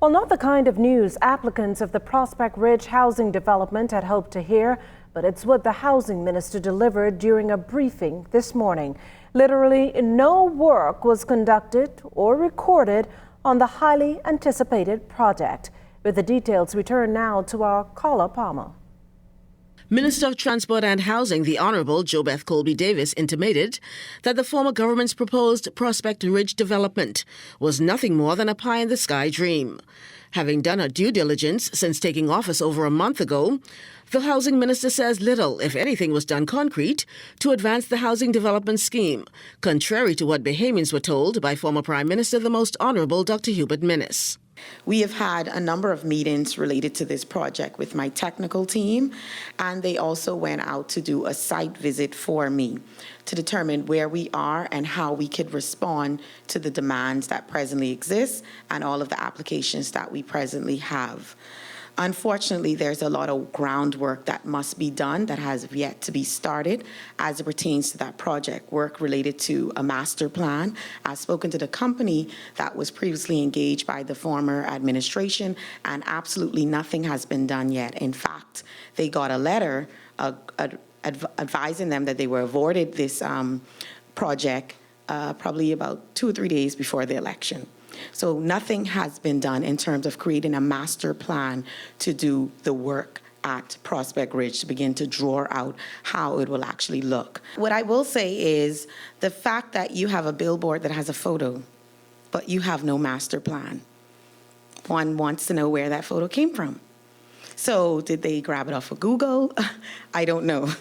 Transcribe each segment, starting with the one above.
Well, not the kind of news applicants of the Prospect Ridge housing development had hoped to hear, but it's what the housing minister delivered during a briefing this morning. Literally no work was conducted or recorded on the highly anticipated project. With the details, we turn now to our Carla Palmer. Minister of Transport and Housing, the Honourable JoBeth Colby-Davis, intimated that the former government's proposed Prospect Ridge development was nothing more than a pie-in-the-sky dream. Having done her due diligence since taking office over a month ago, the housing minister says little, if anything, was done concrete to advance the housing development scheme, contrary to what Bahamians were told by former Prime Minister, the Most Honourable Dr. Hubert Minnis. We have had a number of meetings related to this project with my technical team, and they also went out to do a site visit for me to determine where we are and how we could respond to the demands that presently exist and all of the applications that we presently have. Unfortunately, there's a lot of groundwork that must be done that has yet to be started as it pertains to that project, work related to a master plan. I've spoken to the company that was previously engaged by the former administration, and absolutely nothing has been done yet. In fact, they got a letter advising them that they were awarded this project probably about 2 or 3 days before the election. So nothing has been done in terms of creating a master plan to do the work at Prospect Ridge to begin to draw out how it will actually look. What I will say is the fact that you have a billboard that has a photo, but you have no master plan. One wants to know where that photo came from. So did they grab it off of Google? I don't know.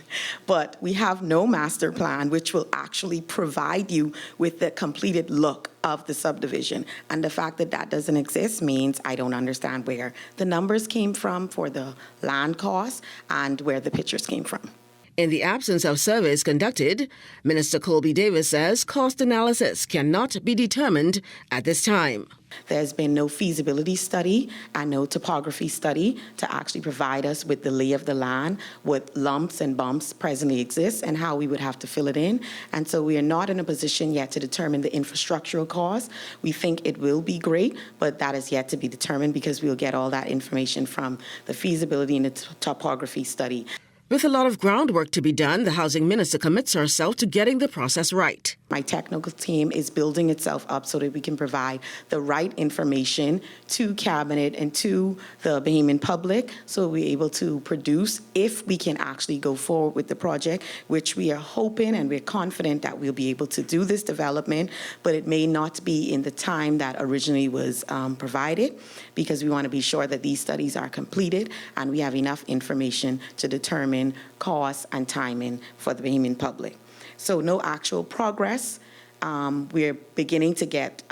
But we have no master plan, which will actually provide you with the completed look of the subdivision. And the fact that that doesn't exist means I don't understand where the numbers came from for the land costs and where the pictures came from. In the absence of surveys conducted, Minister Colby-Davis says cost analysis cannot be determined at this time. There's been no feasibility study and no topography study to actually provide us with the lay of the land, what lumps and bumps presently exist, and how we would have to fill it in. And so we are not in a position yet to determine the infrastructural cost. We think it will be great, but that is yet to be determined because we'll get all that information from the feasibility and the topography study. With a lot of groundwork to be done, the housing minister commits herself to getting the process right. My technical team is building itself up so that we can provide the right information to Cabinet and to the Bahamian public so we're able to produce, if we can actually go forward with the project, which we are hoping and we're confident that we'll be able to do this development, but it may not be in the time that originally was provided, because we want to be sure that these studies are completed and we have enough information to determine costs and timing for the Bahamian public. So no actual progress. We're beginning to get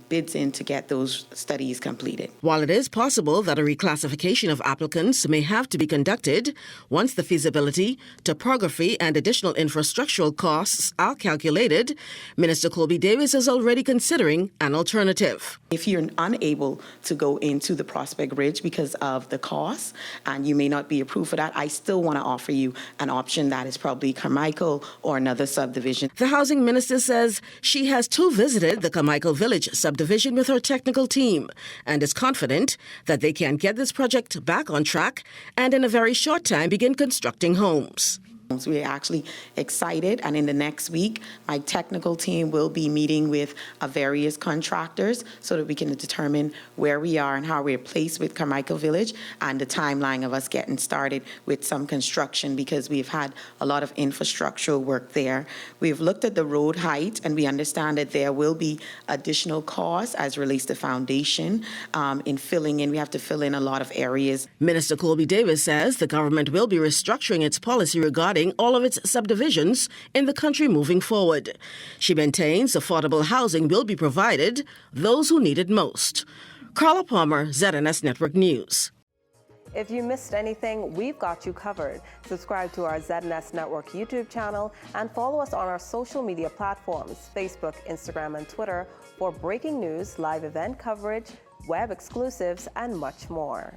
bids in to get those studies completed. While it is possible that a reclassification of applicants may have to be conducted once the feasibility, topography, and additional infrastructural costs are calculated, Minister Colby-Davis is already considering an alternative. If you're unable to go into the Prospect Ridge because of the cost, and you may not be approved for that, I still want to offer you an option that is probably Carmichael or another subdivision. The housing minister says she has too visited the Carmichael Village subdivision with her technical team and is confident that they can get this project back on track and in a very short time begin constructing homes. We're actually excited, and in the next week, my technical team will be meeting with various contractors so that we can determine where we are and how we're placed with Carmichael Village and the timeline of us getting started with some construction, because we've had a lot of infrastructural work there. We've looked at the road height, and we understand that there will be additional costs as relates to foundation in filling in. We have to fill in a lot of areas. Minister Colby-Davis says the government will be restructuring its policy regarding all of its subdivisions in the country moving forward. She maintains affordable housing will be provided those who need it most. Carla Palmer, ZNS Network News. If you missed anything, we've got you covered. Subscribe to our ZNS Network YouTube channel and follow us on our social media platforms, Facebook, Instagram, and Twitter, for breaking news, live event coverage, web exclusives, and much more.